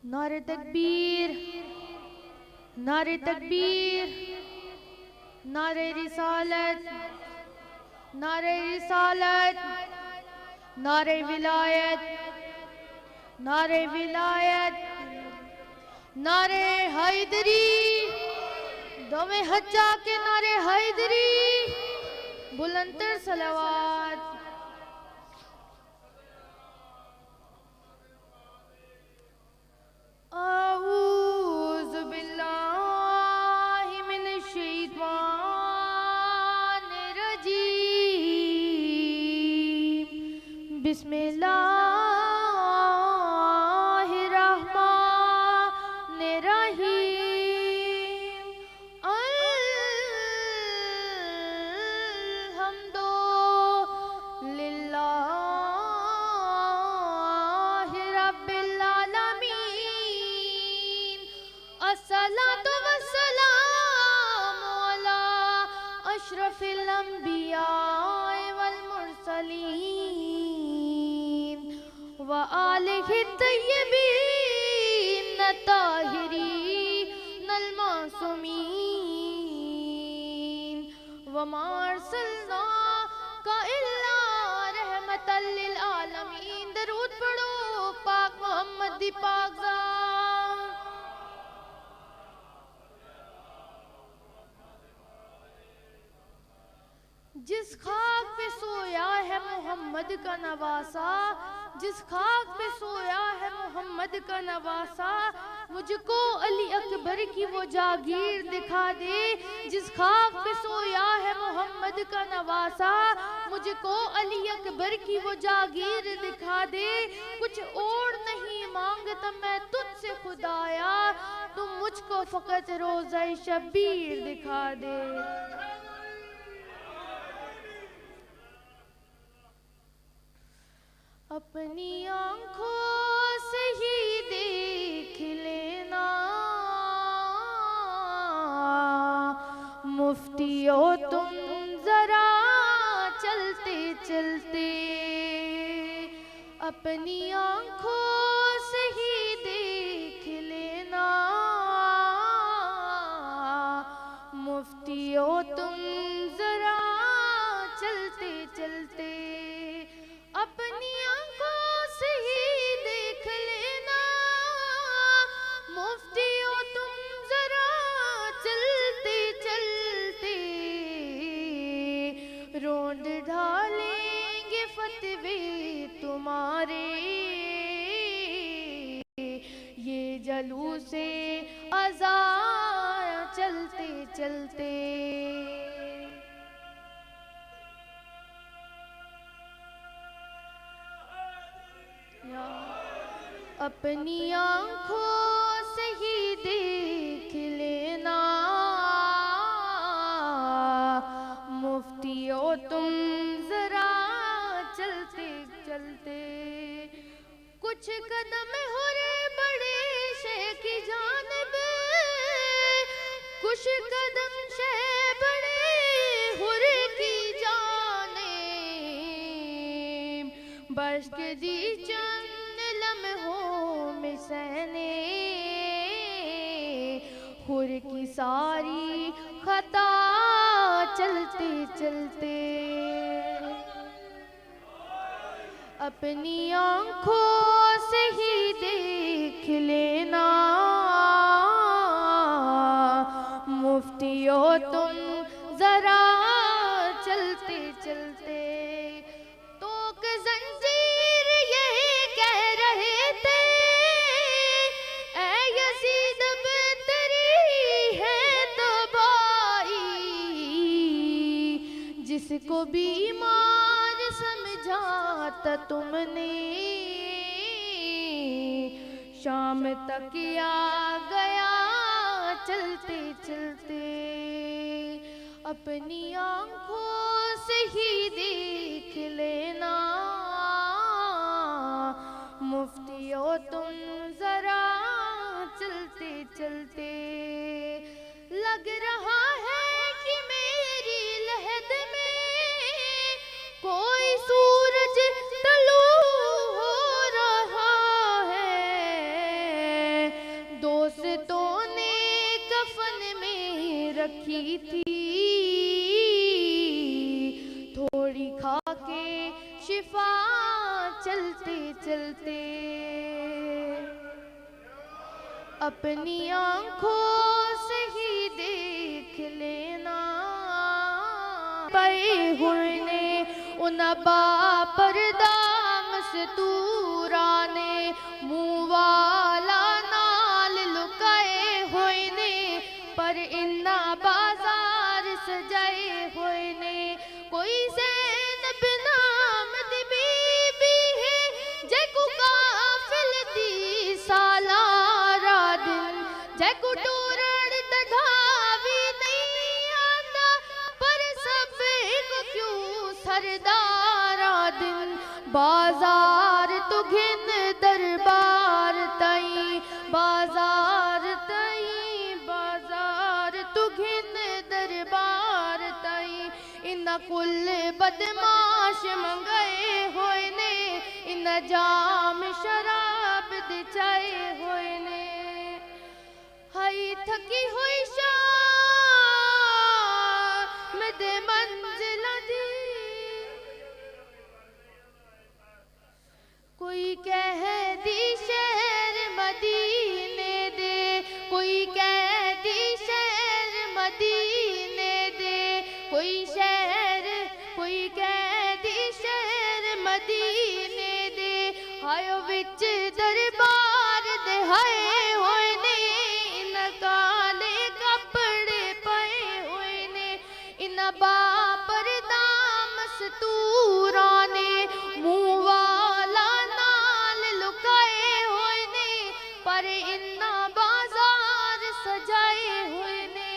नारे तकबीर, नारे तकबीर, नारे रिसालत, नारे रिसालत, नारे विलायत, नारे विलायत, नारे हैदरी, दोवें हज्जा के नारे हैदरी, बुलंदतर सलावत। औज़ु बिल्लाहि मिनश शैतानिर रजीम, बिस्मिल्लाहिर रहमानिर रहीम। अल्हम्दुलिल्लाहि रब्बिल आलमीन। अस्सलातु वस्सलामु अला अशरफिल अंबिया वल मुरसलीन व आलिहि तय्यबीन ताहिरीन अल मासूमीन। व मा अर्सलनाका इल्ला रहमतल लिल आलमीन। दरूद पढ़ो पाक मोहम्मद दी पाक ज़ात। जिस खाक पे सोया है मोहम्मद का नवासा, जिस खाक पे सोया है मोहम्मद का नवासा, मुझको अली अकबर की वो जागीर दिखा दे। जिस खाक पे सोया है मोहम्मद का नवासा, मुझको अली अकबर की वो जागीर दिखा दे। कुछ और नहीं मांगता मैं तुझसे खुदाया, तुम मुझको फकत रोज़ा शबीर दिखा दे। अपनी आँखों से ही देख लेना मुफ्तियों तुम जरा चलते चलते। अपनी आँखों से ही देख लेना मुफ्तियों तुम जरा चलते चलते। अपनी आँखों से ही देख लेना मुफ्तियों तुम जरा चलते चलते। रोंद ढालेंगे फतवे तुम्हारे, ये जलू से अज़ा चलते चलते। अपनी आँखों से ही देख लेना मुफ्तियों तुम जरा चलते चलते। कुछ कदम हो रे बड़े शे की जानिब, कुछ कदम शे बड़े हुरे की जानिब। बश्क दी चंद लम्हों में सहने हुर की सारी खता चलते चलते। अपनी आँखों से ही देख लेना मुफ्तियों तुम जरा चलते चलते। तो जंजीर यही कह रहे थे, ऐ यज़ीद अब तेरी है तबाही। जिसको बीमार समझा तुमने शाम तक आ गया चलते चलते। अपनी आँखों से ही देख लेना मुफ्तियों तुम जरा चलते चलते। लग रहा है कि मेरी लहद में कोई सूरज तलू हो रहा है। रखी थी, थोड़ी खा के शिफा चलते चलते। अपनी आंखों से ही देख लेना, पे हुए उन बापरदा मस्तूरा ने मुँह वाला नाल लुकाए हुए ने, पर इन्ना बाजार सजाए हुए ने। कोई ज़ैनब नाम दी बीबी है, जैकू काफिल दी सालारा दिन, जैकू टूरण तढ़ावी नहीं आंदा, पर सब को क्यों सरदारा दिन। बाजार तो घिन दरबार तई, बाजार तई, बाजार तो घिन दरबार तई। इन्ना कुल बदमाश मंगाए हुए ने, इन्ना जाम शराब दे चाए हुए ने। हाई थकी हुई शाम दे मंजिल दी, कोई कह दी शहर मदीने दे, कोई कह दी शहर मदीने दे, कोई शहर, कोई कह दी शहर मदीने दे। हाय विच दरबार दे हाय होए ने, इन काले कपड़े पाए हुए ने, इन बापर दाम मस्तूरा ने मुँह वाला नाल लुकाए हुए ने, पर इन्ना बाजार सजाए हुए ने।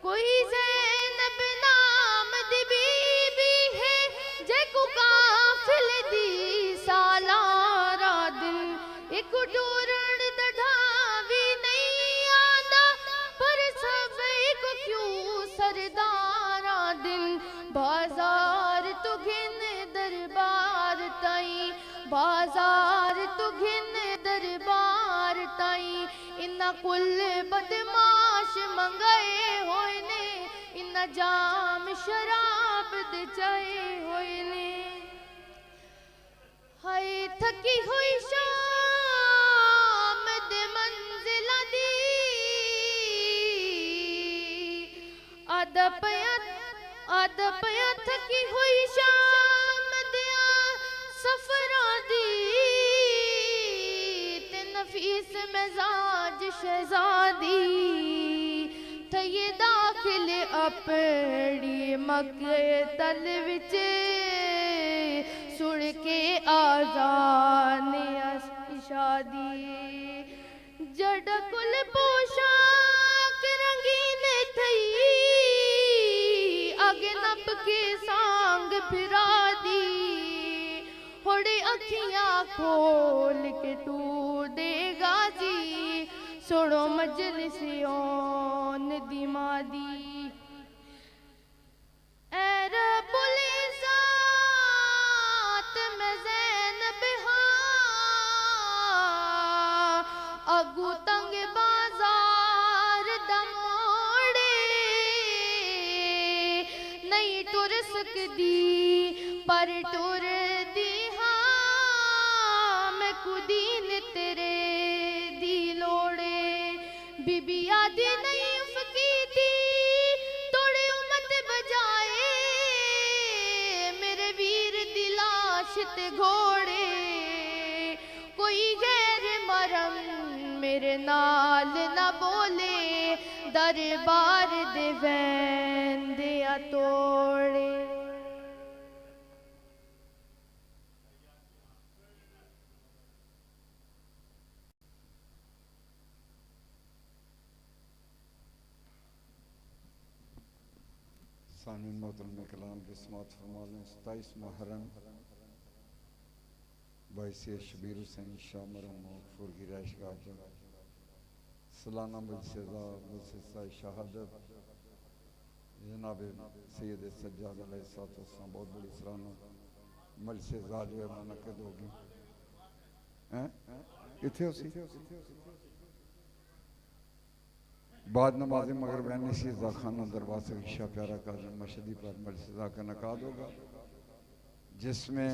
कोई ज़ैनब नाम दी बीबी है, जैकू काफिल दी सालारा दिन, एक टूरण दढ़ावी नहीं आंदा, पर सब को क्यों सरदारा दिन। बाजार तो घिन दरबार ताई, बाजार तो घिन दरबार ताई। इन्ना कुल बदमाश मंगाए हुए ने, इन्ना जाम शराब दे चाए हुए ने। हाय थकी हुई शाम दे मंजिल दी, आद पया थकी हुई शाम दिया सफरा दी, ते नफीस मिजाज शहजादी थे दाखिल अपनी मकतल विच, सुन के आजान शादी। जड़ कुल पोशाक रंगीन थई, आगे नप के सांग फिरा दी, होड़े अखियां खोल के तू देगा जी, सुनो मजलिसियों दी मादी। अगू तंग बाजार दमोड़े, नहीं टुर सकदी पर टुर दी हाँ, मैं कुदीन तेरे दी लोड़े। बीबी आदि नहीं उफकी थी, तोड़े उमत बजाए, मेरे वीर दी लाश ते घोड़े। कोई गैर मरम मेरे नाल ना बोले, दरबार दे वैंदे तोड़े। सामीन मोहतरम कलाम के समात फरमाने 27 मुहर्रम बाइसे शबीर हुसैन शाह मरहूम मगफूर की रैशगाह पर सालाना मुजस्सा शहादत जनाब सैयद सज्जाद अलैहिस्सलाम बहुत बड़ी सराहना मजलिस जो है मुनक़िद होगी इत्थे उसी बाद नमाज मगरबैन इसी खाना दरबार से ईशा प्यारा काजम मशदी पर मलसदा का नकाद होगा, जिसमें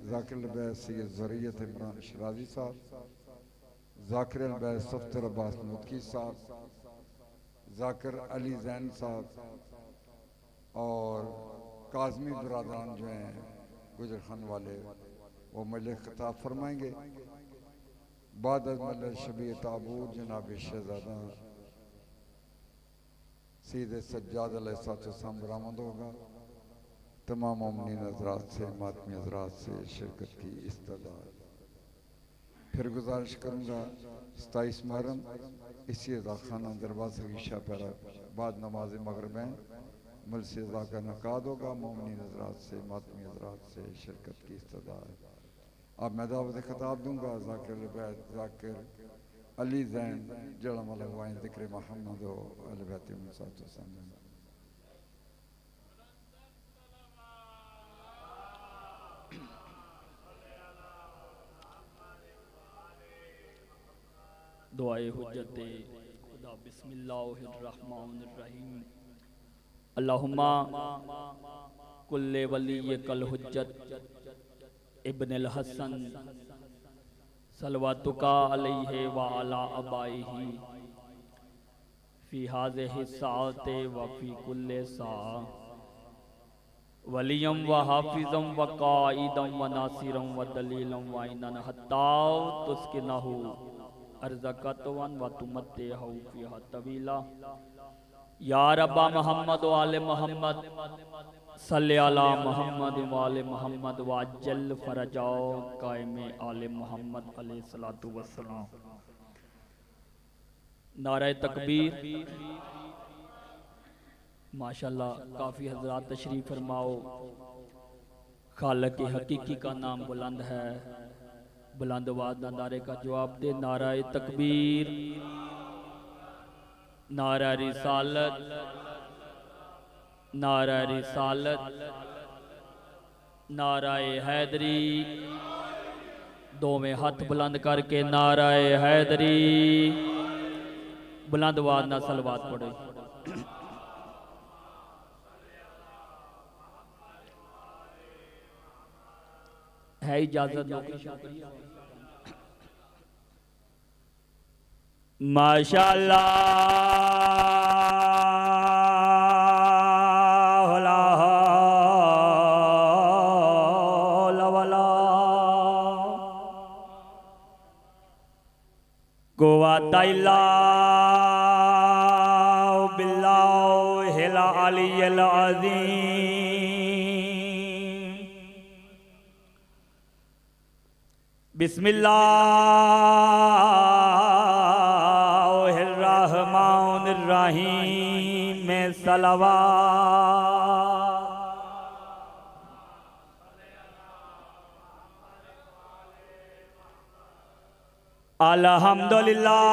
जाकिर बैस सैयद ज़रियत इमरान शराजी साहब, जाकिर बैस सफ्तर अब्बास मुतकी साहब, जाकिर अली जैन साहब और काजमी बरादरान जो हैं गुजर खान वाले वो मजलिस खिताब फरमाएंगे। बाद मजलिस शबी ताबूत जनाब शहजादा सैयद सज्जाद अलैहिस्सलाम बरामद होगा। तमाम मोमिनीन हज़रात से मातमी हज़रात से शिरकत की इस्तदा। फिर गुजारिश करूँगा 27 मुहर्रम इसी खाना दरबार से ईशा प्यारा बाद नमाज मगरिब मलसिदा का नकाद होगा। मोमिनीन हज़रात से मातमी हज़रात से शिरकत की इस्तदा है। अब मैं दावत खिताब दूँगा जाकिर अली जैन जड़ा मलवाइन ज़िक्र मोहम्मद अहले बैत हुसैन। दुआए हुज्जत खुदा बिस्मिल्लाहिर्रहमानिर्रहीम। अल्लाहुम्मा कुल्ले वली कल हुज्जत इब्नुल हसन सलवातुका अलैहि व अला अबाइही फी हाज़िहि साअति व फी कुल्ले साअ वलियम व हाफिज़म व काइदम व नासिरम व दलीलम व इनन हत्ता तुस्किनहु अर्ज़क़तवन व तुमत्तिहु फ़ीहा तवीला। या रब्बा मोहम्मद व आले मोहम्मद सल्ले अला मोहम्मद व आले मोहम्मद व अज्जल फरजाओ कायमे आले मोहम्मद अलैहिस्सलातु वस्सलाम। नारे तकबीर। माशाल्लाह काफ़ी हज़रात तशरीफ़ फरमाओ। खालिक हकीकी का नाम बुलंद है, बुलंद आवाज़ नारे का जवाब दे। नाराए तकबीर, नारा रिसालत, नारा रिसालत, नाराए हैदरी। दो में हाथ बुलंद करके नाराए हैदरी। बुलंद आवाज़ ना सलवात पढ़े। है इजाजत माशाअल्लाह ला हौला वला कुव्वता इल्ला बिल्लाहिल अलिय्यिल अज़ीम। बिस्मिल्लाहिर्रहमानिर्रहीम में सलवात। अल्हम्दुलिल्लाह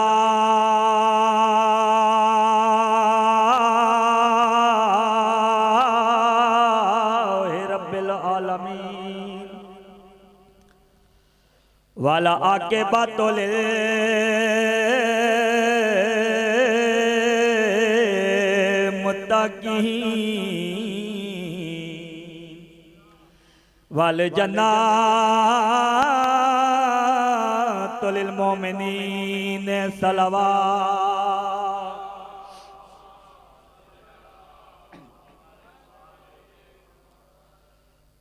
रब्बिल आलमीन वाला आकिबतु लिल मुत्तकीन वल जन्नातु लिल मोमिनीन सलवात।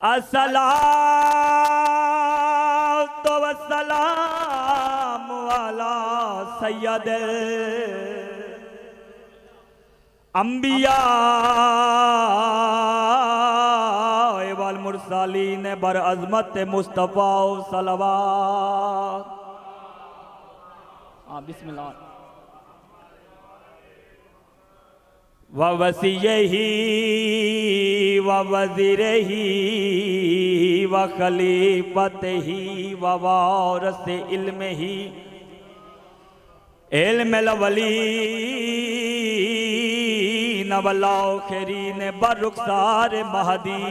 अस्सलातु वस्सलामु अला सय्यदिल अंबिया वल मुरसलीन बर अज़मत मुस्तफ़ा सलवात। हाँ बिस्मिल्लाह। व वसीयही व वज़ीरही व खलीफतही व वारिस इल्मिही इल्मुल वलीन वल आखिरीन बर रुखसार महदी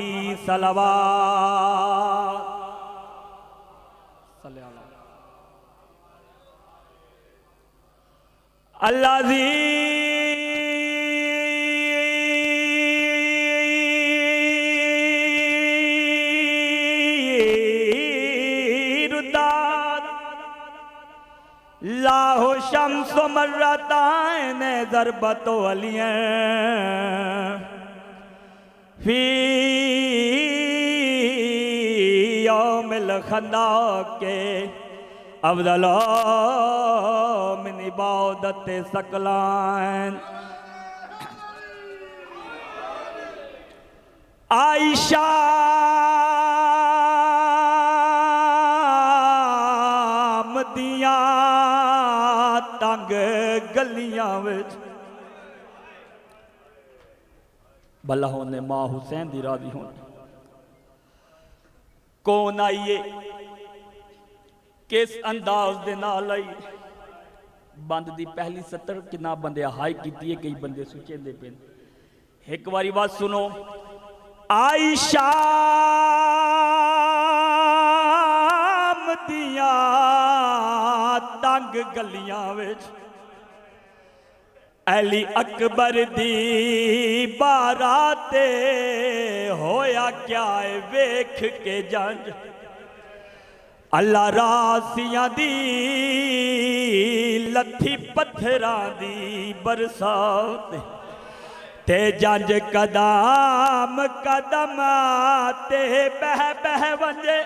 सलवात। अल्लाज़ी दाद लाहो शम्स मर्रतान ज़रबतो अलियां फी यौमिल खंदाक के अफ़ज़ल मिन इबादत सकलान। आयशा मदियां तंग गलियां विच भला होने मां हुसैन दी राजी होने कौन आइए किस अंदाज दे नाल आई। बंद दी पहली सतर कितना बंदे हाई की कई बंदे सुचेंदे पे एक बारी बात सुनो। आयशा मदियां तंग गलियां विच अली अकबर दी बाराते होया क्या है वेख के जंज अल्लाह रासियां दी लथी पत्थरां दी बरसात ते जंज कदम कदम ते बह बह वंजे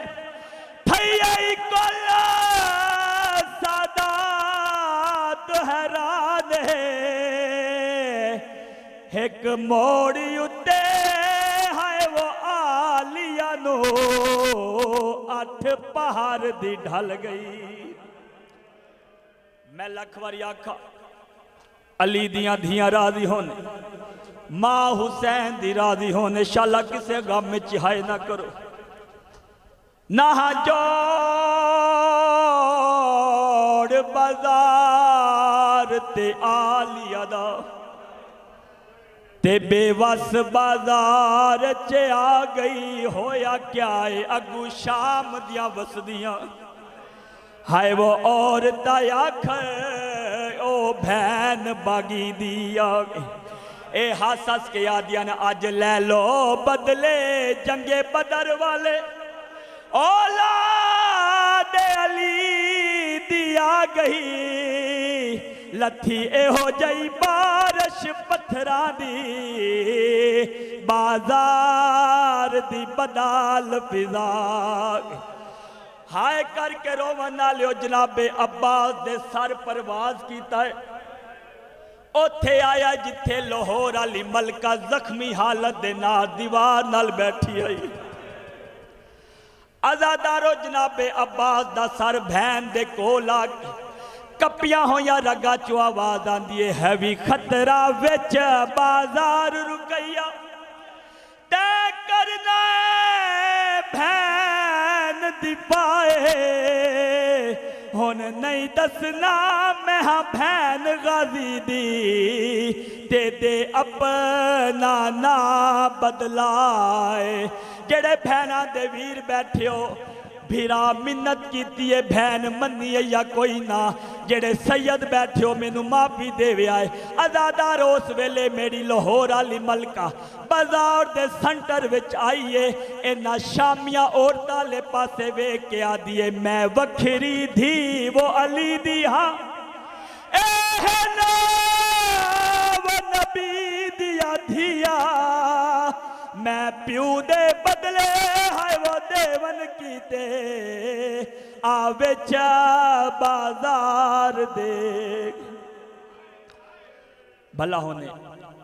थई कोल सादात हैरान एक मोड़ी उत्ते है वो आलिया नो 8 पहाड़ दी ढल गई। मैं लख बारी आखा अली दियां धियां राजी होने मां हुसैन दी राजी होने शाला किसे गम में चिहाए ना करो ना जोड़ बाजार ते आलिया दा ते बेवस बाजार च आ गई होया क्या है अगू शाम दियां वसदियां हाय वो औरत आख ओ भैन बागी दी आ गई। ए हस हस के आदिया ने अज ले लो बदले जंगे बदर वाले औलाद अली दी आ गई लथी एहो जई बारिश पत्थरां दी बाजार दी बदाल फिजा हाय करके रोवन वाले जनाबे अब्बास दे सर परवाज कीता है ओथे आया जिथे लाहौर वाली मलका जख्मी हालत दे नाल दीवार नाल बैठी आई। आजादारो जनाबे अब्बास दा सर भैन दे कोल आ कपिया होया रगा चो आवाज आंदी है भी खतरा विच बाजार रुकैया ते करना भैन दी पाए हुन नहीं दसना मैं हाँ भैन गाजी दी ते दे अपना ना बदलाए। जेड़े भैना दे वीर बैठे हो भीरा मिन्नत कीती है भैन मन्नी है या कोई ना जेड़े सैयद बैठे हो मैनू माफी देवे आए। आजादार उस वेले मेरी लाहौर वाली मलका बाजार दे सेंटर विच आईए इन्ना शामिया औरतां ले पासे वेख के आदी है मैं वखरी धी वो अली दी हाँ वो नबी दिया धिया मैं प्यू दे बदले है वो देवन कीते आवे चा बाजार देख भला होने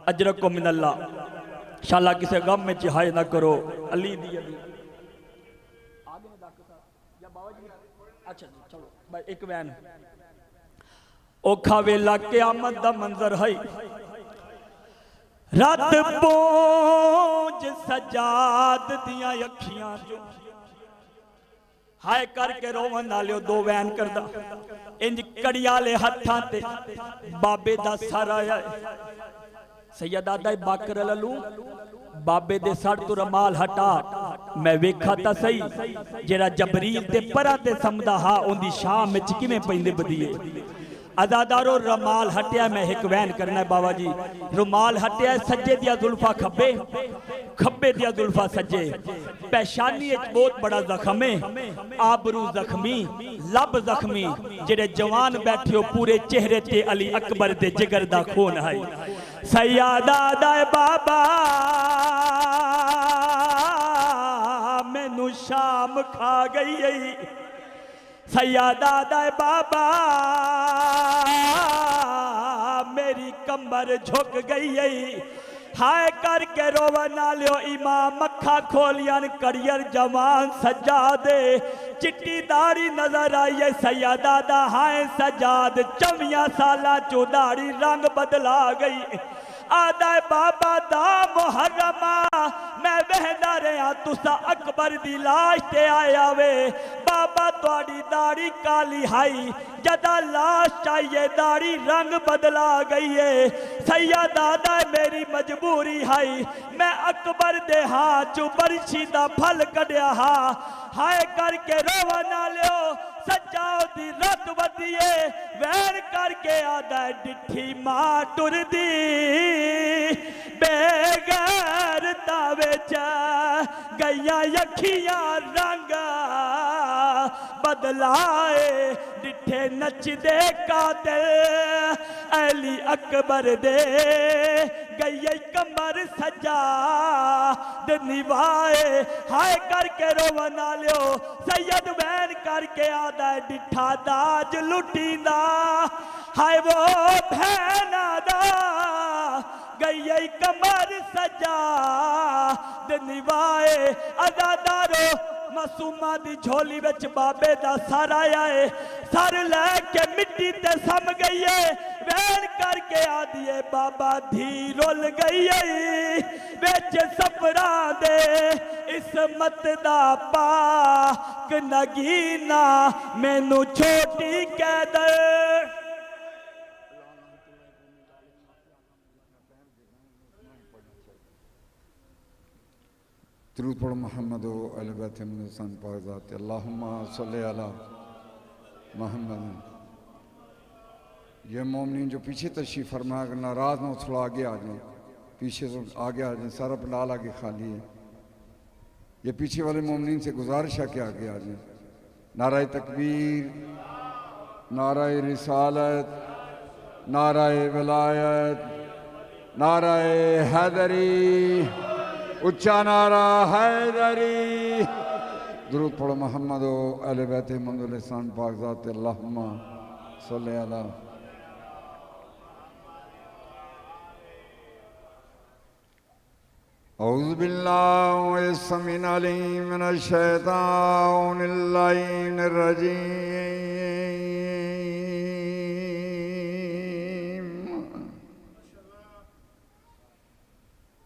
अजरक को मिनल्ला शाला किसे गम में चिहाय ना करो अली दी अली आगे में डॉक्टर साहब या बाबा जी अच्छा चलो भाई एक बयान औखा वेला क़यामत दा मंजर है रात पोंज सजाद दियां अखियां जो हाय करके रोवन नाले दो वैन करदा इंज कड़ी वाले हत्थां ते बाबे दा सर आया सैयद आदा बाकर ललू बाबे दे सर तो रमाल हटा मैं वेखा ता सही जेड़ा जबरील ते परा ते समदा हा उंदी शाम विच किवें पैंदे बदीए आजादारो रुमाल हटिया मैं एक वैन करना है बाबा जी रुमाल हटिया सज्जे दिया जुल्फा खब्बे खब्बे दिया जुल्फा सजे, पेशानी बहुत बड़ा जख्म है, आबरू जख्मी, लब जख्मी, जेड़े जवान बैठे हो पूरे चेहरे ते अली अकबर दे जिगर दा खून है। सैयदा दाए बाबा मैनू शाम खा गई है, सैयदा दाए बाबा मेरी कमर झुक गई है। हाय करके रोवन नालियो इमाम अखा खोलियन करियर जवान सजादे, चिट्टी दाढ़ी नजर आई है सैयदा दा। हाय सजाद 24 साला चो दाढ़ी रंग बदला गई। आदा बाबा दा मुहर्रमा मैं बहदा रहा तुसा अकबर दी लाश ते आया वे। बाबा तुहाडी दाढ़ी काली हाई, जदा लाश चाहिए दाढ़ी रंग बदला गई है। सैयदा दा मेरी मजबूरी हाई, मैं अकबर दे हाथ चू बरछी दा फल कढ़िया हा। हाय करके रोवा ना लियो सजाओ दी रत वधिए, वैर करके आदा डिठी मां टुरदी बेगैर तावे च गैया अखियां रंग बदलाए। डिठे नचदे कातिल अली अकबर दे गई कमर सजा निभाए। हाय करके रोवन लियो सैयद वैन करके आदा डिठा दाज लुटींदा। हाय वो भैना दा गई कमर सजा निभाए। अदादारो मासूमा दी झोली विच बाबे दा सर आया है, सर लैके मिट्टी ते सम गई है। वैन करके आदिए बाबा धी रुल गई है, बिच सफरा दे इसमत दा पाक नगीना मैनू छोटी कह दे। दरूद पढ़ो मोहम्मद अहले बैत हुसैन पाक ज़ात अल्लाहुम्मा सल्ली अला मोहम्मद। ये मोमिन जो पीछे तशरीफ़ फरमा अगर नाराज़ ना हो थोड़ा आगे आ जाए, पीछे तो आगे आ जाए, सारा पंडाल आगे खाली है। ये पीछे वाले मोमिन से गुजारिश है कि आगे आ जाए। नाराए तकबीर, नाराए रिसालत, नाराए विलायत, नाराए हैदरी, उच्चा नारा हैदरी। दुरूद पढ़ो मोहम्मद अहले बैत मुहम्मद हसन पाक ज़ात अल्लाहुम्मा सल्ली अला। औज़ु बिल्लाहि समीन अलीम मिनश शैतानिर रजीम।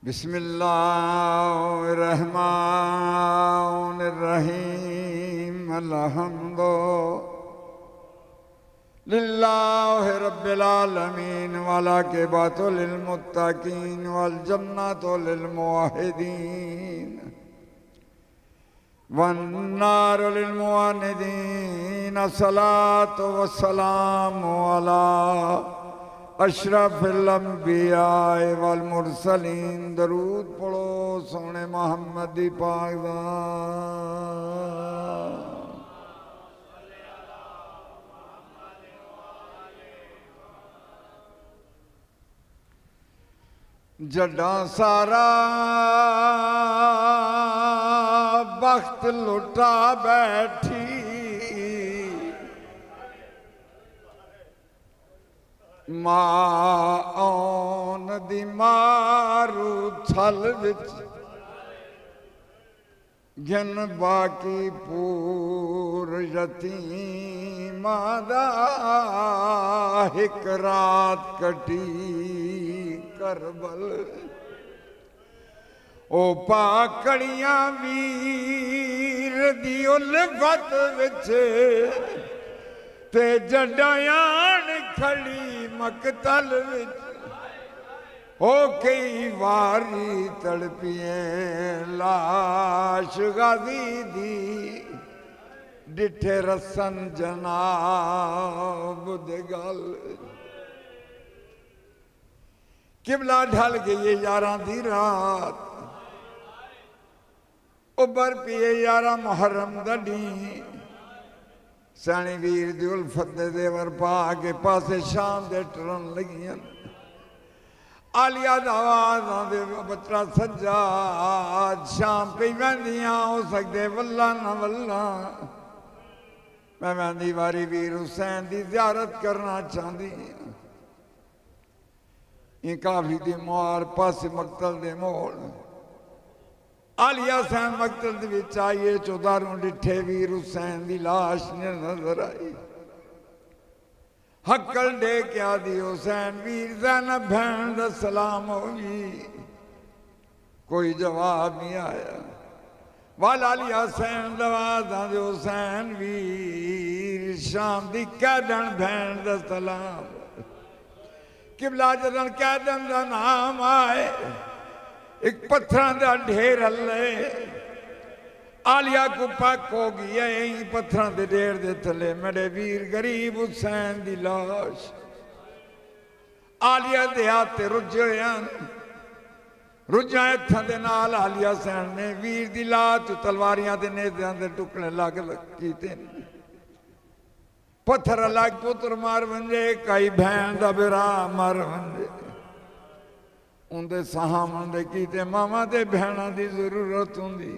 बिस्मिल्लाहिर्रहमानिर्रहीम। अल्हम्दुलिल्लाहि रब्बिल आलमीन वला आक़िबतु लिल मुत्तक़ीन वल जन्नतु लिल मुवहिदीन वन नारु लिल मुअन्निदीन। अस्सलातु वस्सलामु अला अशरफिल अंबिया वल मुरसलीन। दरूद पढ़ो सोने मोहम्मदी पाक जड़ा सारा वक्त लुटा बैठी मां आन दी मारू छल विच घन बाकी पूर यतीमां दा हिक रात कटी करबल। ओ पाकड़ियां वीर दी उल्फत विच ते जड़ायान खड़ी मकतल विच। हो कई वारी तड़पिए लाश गाजी दी डिठे रसन जनाब दे गल। किबला ढल गई 11 दी रात उबर पिए यारा मुहर्रम दी सैनी वीर दी उल्फत दे देवर पा के पासे शाम दे टरन लगियां आलिया दवाज़ां दे बचरा सज्जा शाम पे वंदियां हो सकदे वल्ला न वल्ला मैं वंदी वारी वीर हुसैन दी ज़ियारत करना चाहती इन काफी दी मुआर पासे मकतल दे मोड़ आलिया हुसैन मकतल दे विच आइए चौधारों डिठे वीर हुसैन दी लाश ने नजर आई हक्कल डे क्या दी हुसैन वीर ज़ैनब भैन दा सलाम होगी कोई जवाब नहीं आया वाल आलिया हुसैन दवाज़ां दे हुसैन वीर शाम दी कैदन भैन दा सलाम किबला जदन कैदन दा नाम आए एक पत्थर का ढेर हले आलिया को पक हो गई यही पत्थर के ढेर दे थले मेरे वीर गरीब हुसैन दी लाश आलिया दे हाथ रुझे रुझा हथा दे नाल आलिया हुसैन ने वीर दी लाश तलवारियां दे नेज़ियां दे टुकड़े लग कीते पत्थर अलग पुत्र मार वंजे कई भैन दा बिरा मर वंजे उनके सामन दे कीते मामा दे भैणा दी जरूरत होंदी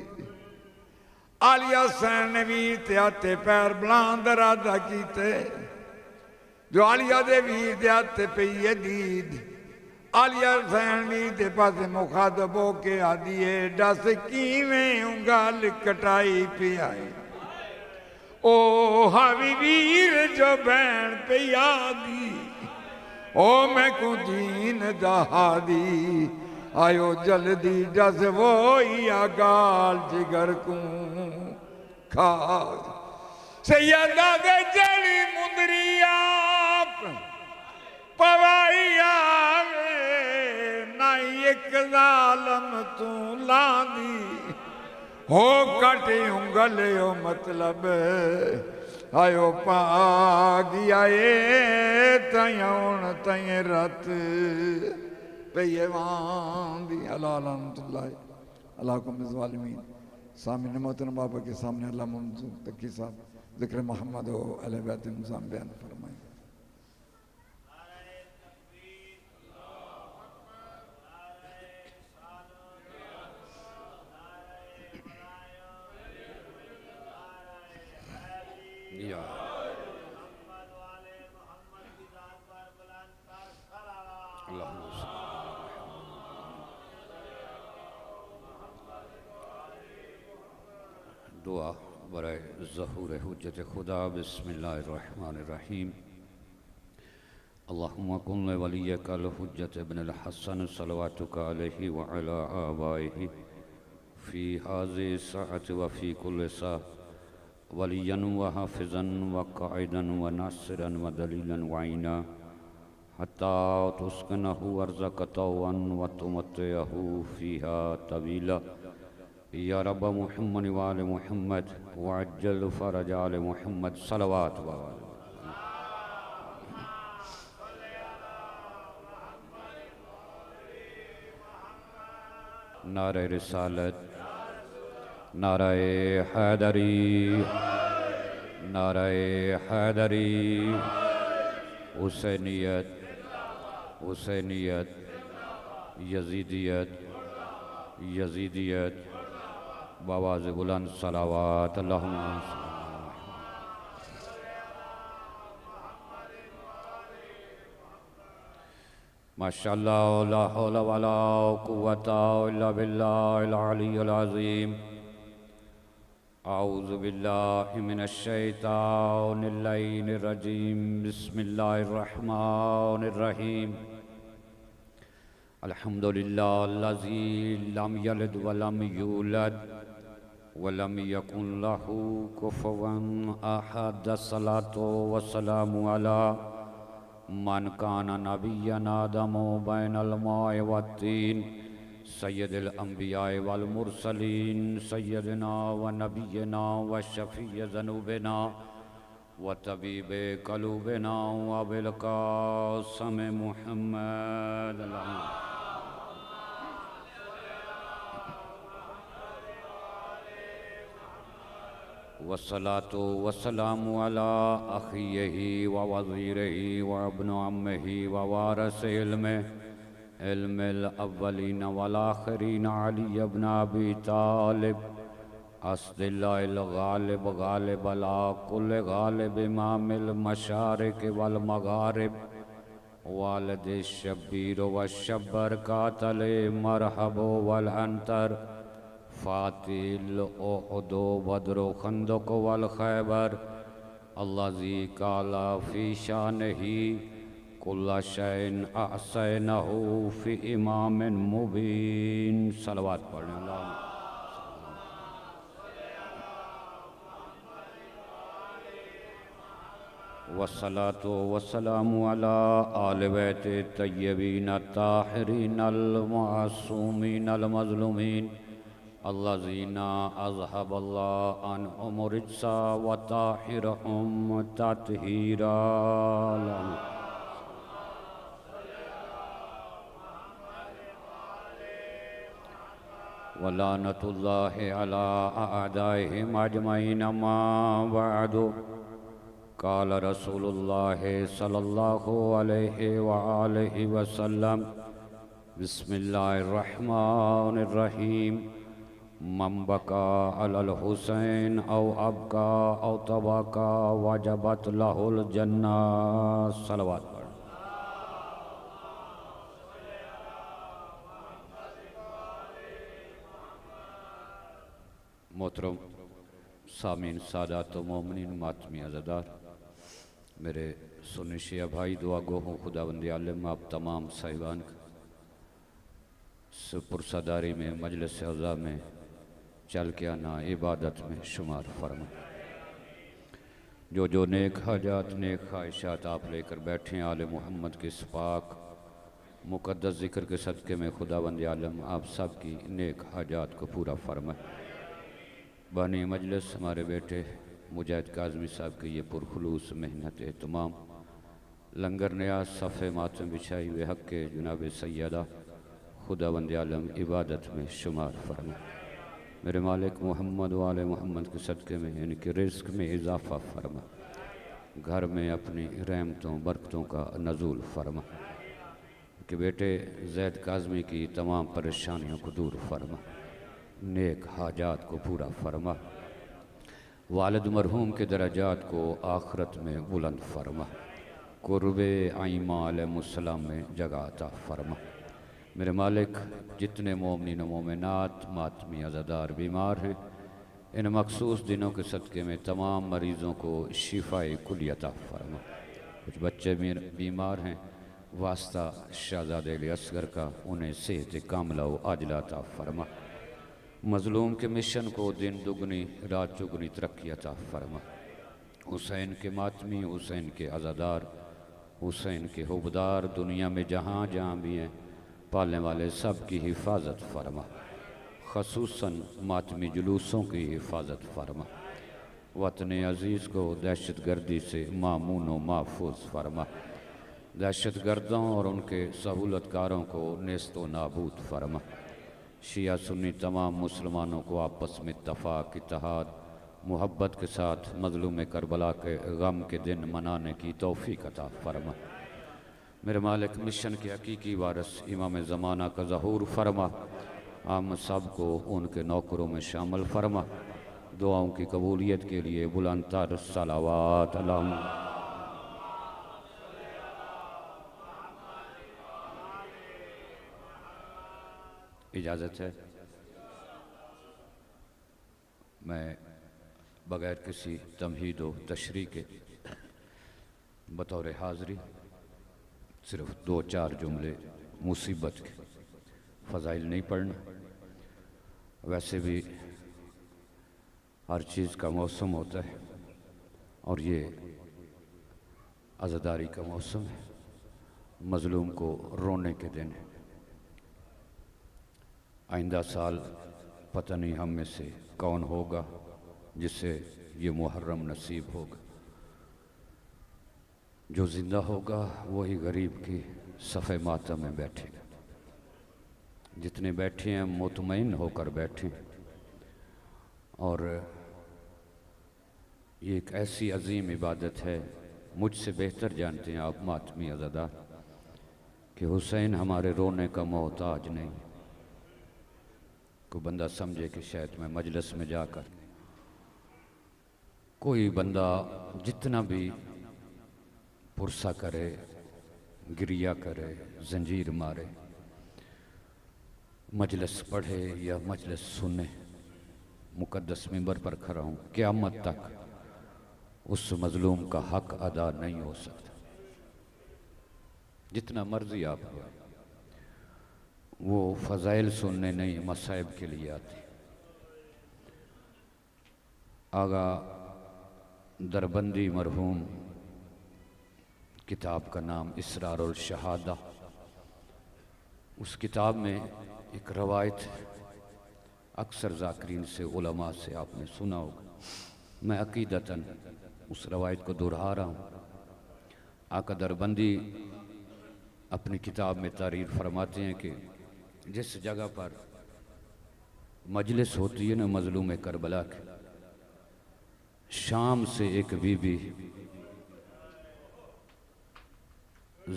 आलिया हुसैन ने वीर ते हाथे पैर बुलान दा इरादा कीते जो आलिया दे वीर दे हाथे पई है दीद आलिया हुसैन वीर दे पासे मुखातब हो के आदी है दस किवें उंगल कटाई पियाई ओ हावी वीर जो भैन पे आदी ओ मैं को दीन दहादी आयो जल्दी जस वो गाल जिगर को खा सैयदा दे जड़ी मुंदरी आप पवाइया नाई एक जालम तू लादी हो कटी उंगल ओ मतलब आयो पागी आए तयौन तय रत पेयवांदी अल्लाह अल्लाहुम ज़ालिमीन सामने मोहतरम बाबा के सामने अल्लाह मंजूर तकी साहब ज़िक्र मोहम्मद व अहले बैत निज़ाम बयान फरमाएं। दुआ बराए ज़हूर हुज्जत खुदा बिस्मिल्लाहिर्रहमानिर्रहीम अल्लाहुम्मा कुन वलियकल हुज्जत इब्नुल हसन सलवातुका अलैहि व अला आबाइहि फ़ी हाज़ि साअत व फ़ी कुल्लि सा वलियन व हाफ़िज़न व क़ाइदन व नासिरन व दलीलन व ऐना हत्ता तुस्किनहु अर्ज़क़तवन व तुमत्तिअहु फ़ीहा तवीला या रब मुहम्मद व आले मुहम्मद व अज्जल फ़रज आले मुहम्मद सलवात व नारे रिसालत नारे हैदरी नारे हैदरी हुसैनियत हुसैनियत यजीदियत यजीदियत बावाज़ बुलंद सलावात अल्लाहुम्मा माशाअल्लाह ला हौला वला कुव्वता इल्ला बिल्लाहिल अलिय्यिल अज़ीम आऊज़ु बिल्लाहि मिनश शैतानिर रजीम बिस्मिल्लाहिर रहमानिर रहीम अल्हम्दुलिल्लाहिल्लज़ी लम यलिद व लम यूलद व लम यकुन लहू कुफुवन अहद सलातो व सलामु अला मन कान नबिय्यन आदमु बैनल माइ वत्तीन सय्यदुल अंबिया वल मुरसलीन सय्यदना व नबियना व शफीय ज़ुनूबिना व तबीबे क़ुलूबिना व अबिल क़ासिम मुहम्मद वस्सलातु वस्सलामु अला अखियही व वज़ीरही व इब्न अम्मिही व वारिस इल्मिल अव्वलीन वल आखिरीन अली इब्न अबी तालिब अस्दिल्लाहिल गालिब गालिब अला कुल्लि गालिब इमामिल मशारिक वल मगारिब वालिद शब्बीर व शब्बर कातल मरहबो वल अंतर फातिल ओहदो बदरो खंदक वल खैबर अल्लाज़ी काला फी शानही कुल्ला शैइन अहसैनहु फी इमामिन मुबीन। सलवात पढ़ने अल्लाह। वस्सलातु वस्सलामु अला आले बैते तय्यबीन ताहिरीन अल मासूमीन अल मज़लूमीन अल्लाज़ीना अज़हबल्लाहु अन्हुम रिज्सा व ताहिरहुम तत्हीरा। वलानतुल्लाहि अला अअदाइहिम अजमईन अम्मा बअदु काल रसूलुल्लाहि सल्लल्लाहु अलैहि व आलिहि वसल्लम बिस्मिल्लाहिर्रहमानिर्रहीम मन बका अलल हुसैन औ अबका औ तबका वजबत लहुल जन्ना। सलवात पढ़। मोहतरम सामीन सादात मोमिनीन मातमी अज़ादार, मेरे सुन्नी शिया भाई दुआ गो हूँ खुदावंद आलम आप तमाम साहिबान पुरसादारी में मजलिस अज़ा में चल के आना इबादत में शुमार फरमा। जो नेक हाजात नेक ख्वाहिशात आप लेकर बैठे आले मोहम्मद के सपाक मुक़द्दस ज़िक्र के सदक़े में खुदावंद आलम आप सब की नेक हाजात को पूरा फरमाए। बानी मजलिस हमारे बेटे मुजाहिद काज़मी साहब की ये पुरखुलूस मेहनत तमाम लंगर न्याज सफ़े मातम बिछाई वे हक़ के जनाब सैयदा खुदावंद आलम इबादत में शुमार फरमा। मेरे मालिक मोहम्मद वाले मोहम्मद के सदक़े में इनके रिज़्क़ में इजाफ़ा फरमा। घर में अपनी रहमतों बरकतों का नज़ूल फरमा कि बेटे ज़ैद काज़मी की तमाम परेशानियों को दूर फरमा, नेक हाजात को पूरा फरमा, वालिद मरहूम के दराजात को आखरत में बुलंद फरमा, कुर्बे आइमा अलैहिस्सलाम में जगह अता फरमा। मेरे मालिक जितने मोमिनीन मोमिनात मातमी अज़ादार बीमार हैं इन मखसूस दिनों के सदक़े में तमाम मरीज़ों को शिफाए कुली अता फरमा। कुछ बच्चे बीमार हैं वास्ता शहज़ादे अली असगर का, उन्हें सेहत कामिला व आजिला अता फरमा। मज़लूम के मिशन को दिन दुगनी रात चुगनी तरक्की अता फरमा। हुसैन के मातमी हुसैन के अज़ादार हुसैन के हुबदार दुनिया में जहाँ जहाँ भी हैं पालने वाले सब की हिफाजत फरमा, ख़ुसूसन मातमी जुलूसों की हिफाजत फरमा। वतन अज़ीज़ को दहशत गर्दी से मामून व महफूज फरमा, दहशत गर्दों और उनके सहूलतकारों को नेस्त व नाबूद फरमा। शिया सुन्नी तमाम मुसलमानों को आपस में इत्तफ़ाक़ इत्तेहाद मोहब्बत के साथ मज़लूम करबला के गम के दिन मनाने की तौफ़ीक़ अता फरमा। मेरे मालिक मिशन के हकीकी वारिस इमाम ज़माना का ज़हूर फरमा, हम सब को उनके नौकरों में शामिल फरमा। दुआओं की कबूलियत के लिए बुलंदतर सलावात अल्लाहुम्मा। इजाज़त है मैं बग़ैर किसी तमहीद व तशरीह के बतौर हाज़री सिर्फ़ 2-4 जुमले मुसीबत के फ़ज़ाइल नहीं पढ़ना। वैसे भी हर चीज़ का मौसम होता है और ये अज़ादारी का मौसम है, मज़लूम को रोने के दिन है। आइंदा साल पता नहीं हम में से कौन होगा जिसे ये मुहर्रम नसीब होगा। जो ज़िंदा होगा वही गरीब की सफ़े मातम में बैठेगा। जितने बैठे हैं मुतमईन होकर बैठें और ये एक ऐसी अजीम इबादत है, मुझसे बेहतर जानते हैं आप मातमी अज़ादार कि हुसैन हमारे रोने का मोहताज नहीं। कोई बंदा समझे कि शायद मैं मजलिस में जाकर, कोई बंदा जितना भी पुरसा करे, गिरिया करे, जंजीर मारे, मजलिस पढ़े या मजलिस सुने, मुकद्दस मिंबर पर खड़ा हूँ, क़यामत तक उस मजलूम का हक अदा नहीं हो सकता। जितना मर्जी आप हो, वो फ़ज़ाइल सुनने नहीं, मसाइब के लिए आते। आगा दरबंदी मरहूम, किताब का नाम इसरारुल शहादा। उस किताब में एक रवायत अक्सर ज़ाकिरीन से, उलमा से आपने सुना होगा, मैं अकीदतन उस रवायत को दोहरा रहा हूँ। आका दरबंदी अपनी किताब में तारीफ फरमाते हैं कि जिस जगह पर मजलिस होती है ना मजलूम करबला के, शाम से एक बीबी,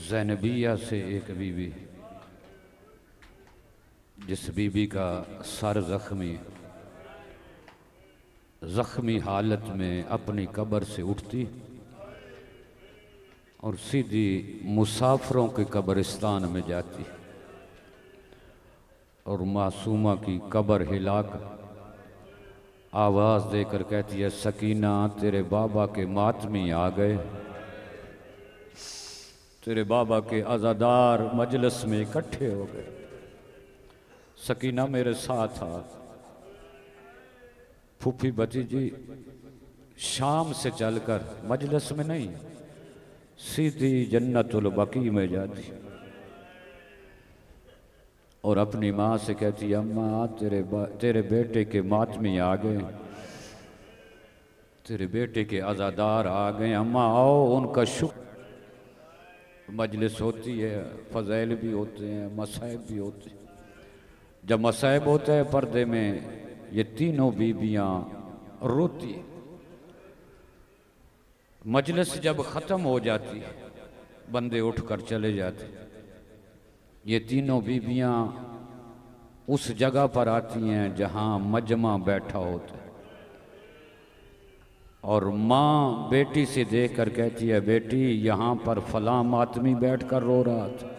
ज़ैनबिया से एक बीबी, जिस बीबी का सर ज़ख्मी हालत में अपनी कब्र से उठती और सीधी मुसाफिरों के कब्रिस्तान में जाती और मासूमा की कब्र हिलाकर आवाज़ देकर कहती है, सकीना तेरे बाबा के मातमी आ गए, तेरे बाबा के अज़ादार मजलिस में इकट्ठे हो गए, सकीना मेरे साथ आ। फूफी भतीजी शाम से चलकर मजलिस में नहीं, सीधी जन्नतुल बकी में जाती और अपनी माँ से कहती, अम्मा तेरे बेटे के मातमी आ गए, तेरे बेटे के अज़ादार आ गए, अम्मा आओ उनका शुक्र। मजलिस होती है, फ़ज़ाइल भी होते हैं, मसाइब भी होते हैं। जब मसाइब होता है पर्दे में, ये तीनों बीबियाँ रोती। मजलिस जब ख़त्म हो जाती, बंदे उठकर चले जाते, ये तीनों बीबियाँ उस जगह पर आती हैं जहाँ मजमा बैठा होता है और माँ बेटी से देखकर कहती है, बेटी यहाँ पर फलां मातमी बैठकर रो रहा था,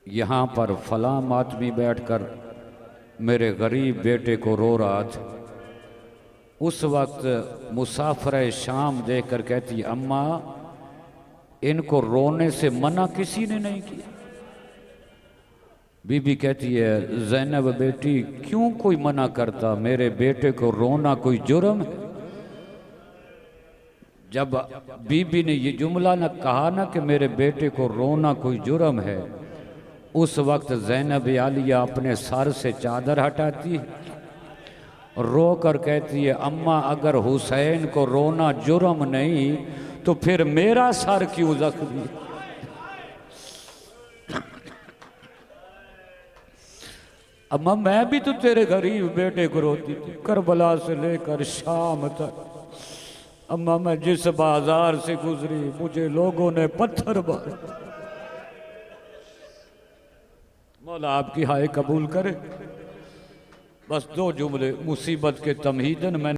यहाँ पर फलां मातमी बैठकर मेरे गरीब बेटे को रो रहा था। उस वक्त मुसाफिर शाम देखकर कहती, अम्मा इनको रोने से मना किसी ने नहीं किया। बीबी कहती है, ज़ैनब बेटी क्यों कोई मना करता, मेरे बेटे को रोना कोई जुर्म है। जब बीबी ने ये जुमला न कहा ना कि मेरे बेटे को रोना कोई जुर्म है, उस वक्त ज़ैनब आलिया अपने सर से चादर हटाती रो कर कहती है, अम्मा अगर हुसैन को रोना जुर्म नहीं तो फिर मेरा सर क्यों जख्मी। अम्मा मैं भी तो तेरे गरीब बेटे को रोती थी, करबला से लेकर शाम तक। अम्मा मैं जिस बाजार से गुजरी मुझे लोगों ने पत्थर मारे। मौला आपकी हाय कबूल करे। बस दो जुमले मुसीबत के तमहीदन मैंने